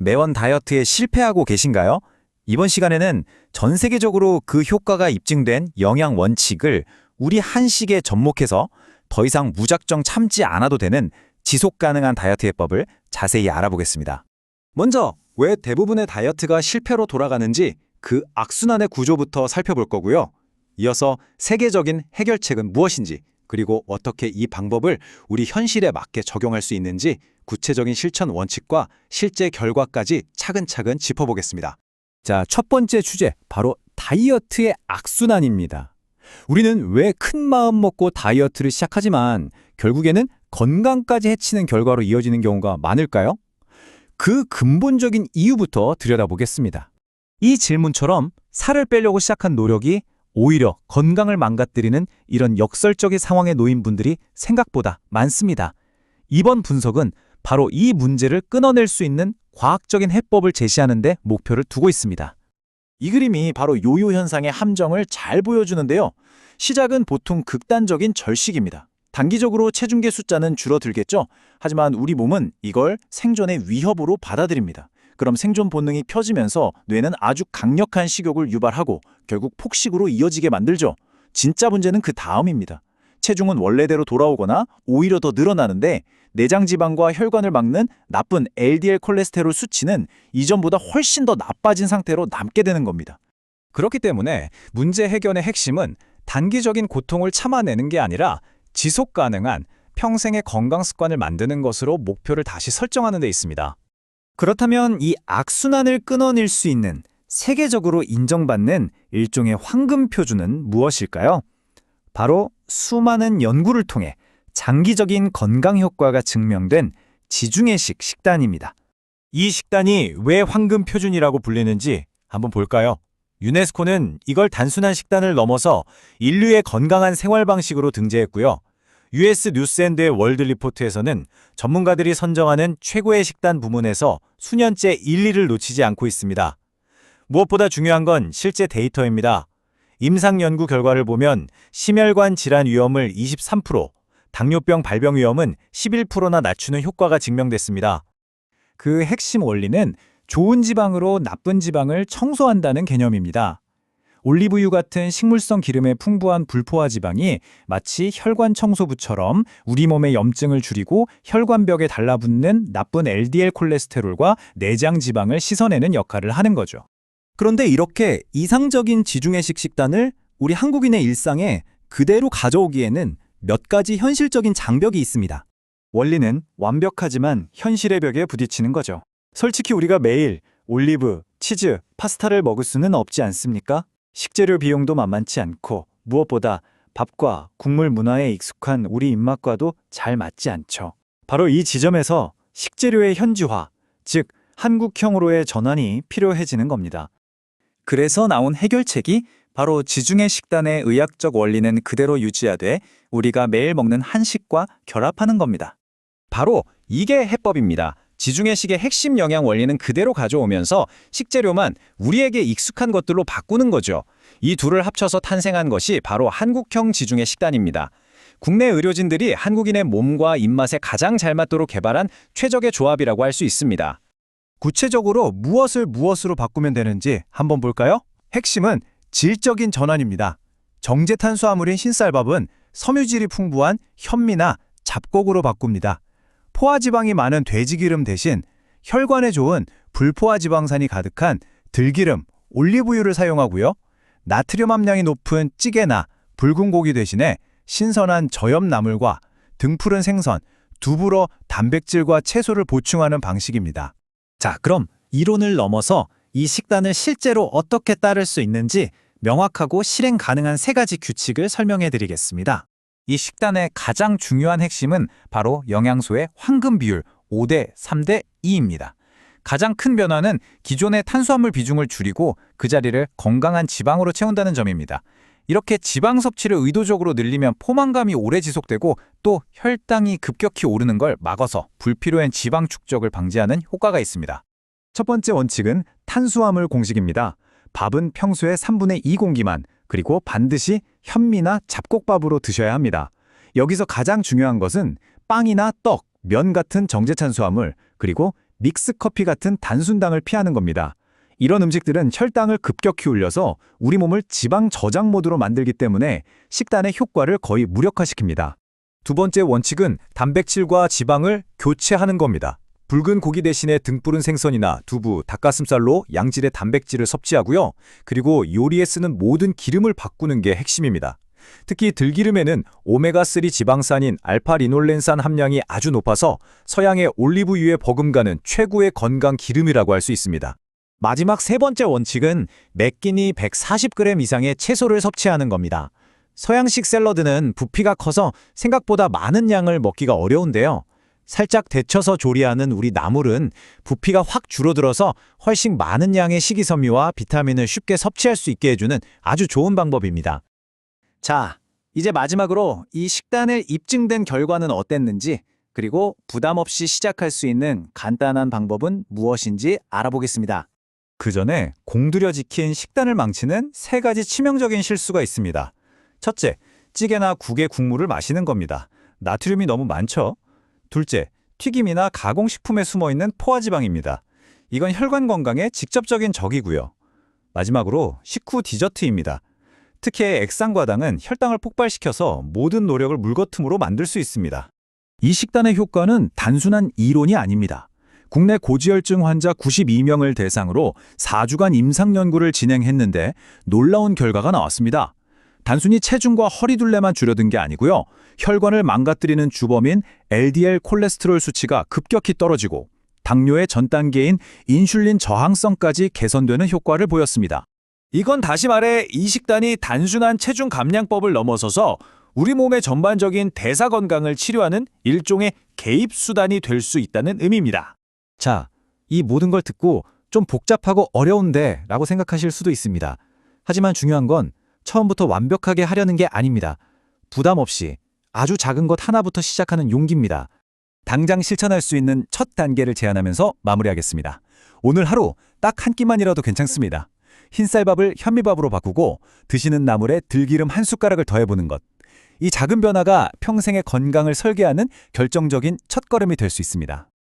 매번 다이어트에 실패하고 계신가요? 이번 시간에는 전 세계적으로 그 효과가 입증된 영양 원칙을 우리 한식에 접목해서 더 이상 무작정 참지 않아도 되는 지속 가능한 다이어트 해법을 자세히 알아보겠습니다. 먼저 왜 대부분의 다이어트가 실패로 돌아가는지 그 악순환의 구조부터 살펴볼 거고요. 이어서 세계적인 해결책은 무엇인지, 그리고 어떻게 이 방법을 우리 현실에 맞게 적용할 수 있는지 구체적인 실천 원칙과 실제 결과까지 차근차근 짚어보겠습니다. 자, 첫 번째 주제, 바로 다이어트의 악순환입니다. 우리는 왜 큰 마음 먹고 다이어트를 시작하지만 결국에는 건강까지 해치는 결과로 이어지는 경우가 많을까요? 그 근본적인 이유부터 들여다보겠습니다. 이 질문처럼 살을 빼려고 시작한 노력이 오히려 건강을 망가뜨리는 이런 역설적인 상황에 놓인 분들이 생각보다 많습니다. 이번 분석은 바로 이 문제를 끊어낼 수 있는 과학적인 해법을 제시하는 데 목표를 두고 있습니다. 이 그림이 바로 요요 현상의 함정을 잘 보여주는데요. 시작은 보통 극단적인 절식입니다. 단기적으로 체중계 숫자는 줄어들겠죠? 하지만 우리 몸은 이걸 생존의 위협으로 받아들입니다. 그럼 생존 본능이 펴지면서 뇌는 아주 강력한 식욕을 유발하고 결국 폭식으로 이어지게 만들죠. 진짜 문제는 그 다음입니다. 체중은 원래대로 돌아오거나 오히려 더 늘어나는데 내장 지방과 혈관을 막는 나쁜 LDL 콜레스테롤 수치는 이전보다 훨씬 더 나빠진 상태로 남게 되는 겁니다. 그렇기 때문에 문제 해결의 핵심은 단기적인 고통을 참아내는 게 아니라 지속 가능한 평생의 건강 습관을 만드는 것으로 목표를 다시 설정하는 데 있습니다. 그렇다면 이 악순환을 끊어낼 수 있는 세계적으로 인정받는 일종의 황금 표준은 무엇일까요? 바로 수많은 연구를 통해 장기적인 건강 효과가 증명된 지중해식 식단입니다. 이 식단이 왜 황금 표준이라고 불리는지 한번 볼까요? 유네스코는 이걸 단순한 식단을 넘어서 인류의 건강한 생활 방식으로 등재했고요. US 뉴스앤드의 월드 리포트에서는 전문가들이 선정하는 최고의 식단 부문에서 수년째 1, 2를 놓치지 않고 있습니다. 무엇보다 중요한 건 실제 데이터입니다. 임상 연구 결과를 보면 심혈관 질환 위험을 23%, 당뇨병 발병 위험은 11%나 낮추는 효과가 증명됐습니다. 그 핵심 원리는 좋은 지방으로 나쁜 지방을 청소한다는 개념입니다. 올리브유 같은 식물성 기름의 풍부한 불포화 지방이 마치 혈관 청소부처럼 우리 몸의 염증을 줄이고 혈관벽에 달라붙는 나쁜 LDL 콜레스테롤과 내장 지방을 씻어내는 역할을 하는 거죠. 그런데 이렇게 이상적인 지중해식 식단을 우리 한국인의 일상에 그대로 가져오기에는 몇 가지 현실적인 장벽이 있습니다. 원리는 완벽하지만 현실의 벽에 부딪히는 거죠. 솔직히 우리가 매일 올리브, 치즈, 파스타를 먹을 수는 없지 않습니까? 식재료 비용도 만만치 않고 무엇보다 밥과 국물 문화에 익숙한 우리 입맛과도 잘 맞지 않죠. 바로 이 지점에서 식재료의 현지화, 즉 한국형으로의 전환이 필요해지는 겁니다. 그래서 나온 해결책이 바로 지중해 식단의 의학적 원리는 그대로 유지하되 우리가 매일 먹는 한식과 결합하는 겁니다. 바로 이게 해법입니다. 지중해식의 핵심 영양 원리는 그대로 가져오면서 식재료만 우리에게 익숙한 것들로 바꾸는 거죠. 이 둘을 합쳐서 탄생한 것이 바로 한국형 지중해 식단입니다. 국내 의료진들이 한국인의 몸과 입맛에 가장 잘 맞도록 개발한 최적의 조합이라고 할 수 있습니다. 구체적으로 무엇으로 바꾸면 되는지 한번 볼까요? 핵심은 질적인 전환입니다. 정제탄수화물인 흰쌀밥은 섬유질이 풍부한 현미나 잡곡으로 바꿉니다. 포화지방이 많은 돼지기름 대신 혈관에 좋은 불포화지방산이 가득한 들기름, 올리브유를 사용하고요. 나트륨 함량이 높은 찌개나 붉은 고기 대신에 신선한 저염나물과 등푸른 생선, 두부로 단백질과 채소를 보충하는 방식입니다. 자, 그럼 이론을 넘어서 이 식단을 실제로 어떻게 따를 수 있는지 명확하고 실행 가능한 3가지 규칙을 설명해 드리겠습니다. 이 식단의 가장 중요한 핵심은 바로 영양소의 황금 비율 5대 3대 2입니다. 가장 큰 변화는 기존의 탄수화물 비중을 줄이고 그 자리를 건강한 지방으로 채운다는 점입니다. 이렇게 지방 섭취를 의도적으로 늘리면 포만감이 오래 지속되고 또 혈당이 급격히 오르는 걸 막아서 불필요한 지방 축적을 방지하는 효과가 있습니다. 첫 번째 원칙은 탄수화물 공식입니다. 밥은 평소에 3분의 2 공기만, 그리고 반드시 현미나 잡곡밥으로 드셔야 합니다. 여기서 가장 중요한 것은 빵이나 떡, 면 같은 정제탄수화물, 그리고 믹스커피 같은 단순당을 피하는 겁니다. 이런 음식들은 혈당을 급격히 올려서 우리 몸을 지방 저장 모드로 만들기 때문에 식단의 효과를 거의 무력화시킵니다. 두 번째 원칙은 단백질과 지방을 교체하는 겁니다. 붉은 고기 대신에 등푸른 생선이나 두부, 닭가슴살로 양질의 단백질을 섭취하고요. 그리고 요리에 쓰는 모든 기름을 바꾸는 게 핵심입니다. 특히 들기름에는 오메가3 지방산인 알파리놀렌산 함량이 아주 높아서 서양의 올리브유에 버금가는 최고의 건강 기름이라고 할 수 있습니다. 마지막 세 번째 원칙은 매 끼니 140g 이상의 채소를 섭취하는 겁니다. 서양식 샐러드는 부피가 커서 생각보다 많은 양을 먹기가 어려운데요. 살짝 데쳐서 조리하는 우리 나물은 부피가 확 줄어들어서 훨씬 많은 양의 식이섬유와 비타민을 쉽게 섭취할 수 있게 해주는 아주 좋은 방법입니다. 자, 이제 마지막으로 이 식단을 입증된 결과는 어땠는지, 그리고 부담 없이 시작할 수 있는 간단한 방법은 무엇인지 알아보겠습니다. 그 전에 공들여 지킨 식단을 망치는 세 가지 치명적인 실수가 있습니다. 첫째, 찌개나 국의 국물을 마시는 겁니다. 나트륨이 너무 많죠? 둘째, 튀김이나 가공식품에 숨어있는 포화지방입니다. 이건 혈관 건강에 직접적인 적이고요. 마지막으로 식후 디저트입니다. 특히 액상과당은 혈당을 폭발시켜서 모든 노력을 물거품으로 만들 수 있습니다. 이 식단의 효과는 단순한 이론이 아닙니다. 국내 고지혈증 환자 92명을 대상으로 4주간 임상 연구를 진행했는데 놀라운 결과가 나왔습니다. 단순히 체중과 허리둘레만 줄여든 게 아니고요. 혈관을 망가뜨리는 주범인 LDL 콜레스테롤 수치가 급격히 떨어지고 당뇨의 전 단계인 인슐린 저항성까지 개선되는 효과를 보였습니다. 이건 다시 말해 이 식단이 단순한 체중 감량법을 넘어서서 우리 몸의 전반적인 대사 건강을 치료하는 일종의 개입 수단이 될 수 있다는 의미입니다. 자, 이 모든 걸 듣고 좀 복잡하고 어려운데 라고 생각하실 수도 있습니다. 하지만 중요한 건 처음부터 완벽하게 하려는 게 아닙니다. 부담 없이 아주 작은 것 하나부터 시작하는 용기입니다. 당장 실천할 수 있는 첫 단계를 제안하면서 마무리하겠습니다. 오늘 하루 딱 한 끼만이라도 괜찮습니다. 흰쌀밥을 현미밥으로 바꾸고 드시는 나물에 들기름 한 숟가락을 더해보는 것. 이 작은 변화가 평생의 건강을 설계하는 결정적인 첫걸음이 될 수 있습니다.